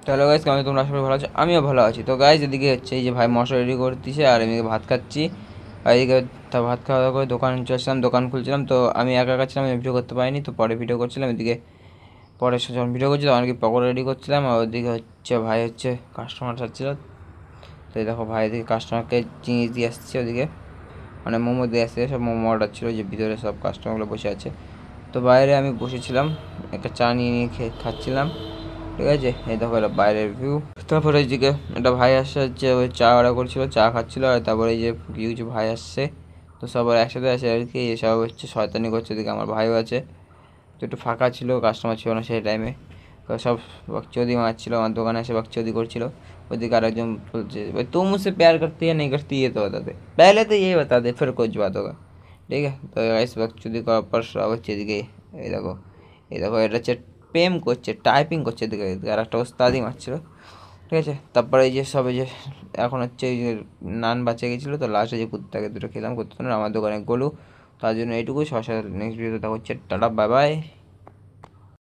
Hello guys, কেমন তোমরা? আশা করি ভালো আছো, আমিও ভালো আছি। তো গাইস এদিকে হচ্ছে এই যে ভাই মশলা রেডি করতেছে আর এদিকে ভাত খাচ্ছি। আর এদিকে তা ভাত খাওয়া দাওয়া করে দোকান চলছিলাম, দোকান খুলছিলাম। তো আমি একা একা ছিলাম, আমি ভিডিও করতে পারিনি, তো পরে ভিডিও করছিলাম। এদিকে পরে যখন ভিডিও করছি তখন কি পকোড়া রেডি করছিলাম, আর ওদিকে হচ্ছে ভাই হচ্ছে কাস্টমার আসছিল। তো এই দেখো ভাই এদিকে কাস্টমারকে জিনিস দিয়ে আসছে, ওদিকে মানে মোমো দিয়ে আসছে, সব মোমো অর্ডার ছিল, যে ভিতরে সব কাস্টমারগুলো বসে আছে। তো বাইরে আমি বসেছিলাম, একটা চা নিয়ে নিয়ে খাচ্ছিলাম। ঠিক আছে, এই দেখো এটা বাইরের ভিউ। তারপরে এইদিকে একটা ভাই আসছে, হচ্ছে ওই চা অর্ডার করছিল, চা খাচ্ছিল। আর তারপরে এই যে কিছু কিছু ভাই আসছে, তো সবার একসাথে আছে আর কি। এসব হচ্ছে শয়তানি করছে, ওদিকে আমার ভাইও আছে। তো একটু ফাঁকা ছিল, কাস্টমার ছিল না সেই টাইমে, তো সব বকচোদি মারছিল, আমার দোকানে এসে বকচোদি করছিল। ওদিকে আরেকজন বলছে, ভাই তুম मुझसे प्यार करती है नहीं करती ये तो बता दे, पहले तो ये बता दे फिर कुछ बात होगा। ঠিক আছে, তো গাইস বকচোদি করার পর সব হচ্ছে এদিকে এই দেখো, এই দেখো এটা হচ্ছে প্রেম করছে, টাইপিং করছে এদিকে, আর একটা ওস্তাদি মারছিল। ঠিক আছে, তারপরে এই যে সব এই যে এখন হচ্ছে এই যে নান বাঁচে গেছিলো, তো লাস্টে যে কুত্তাকে দুটো খেলাম, কুত্তা আমার দোকানে গলু। তার জন্য এইটুকুই। সবার সাথে নেক্সট ভিডিওতে দেখা হচ্ছে, টাটা বাই বাই।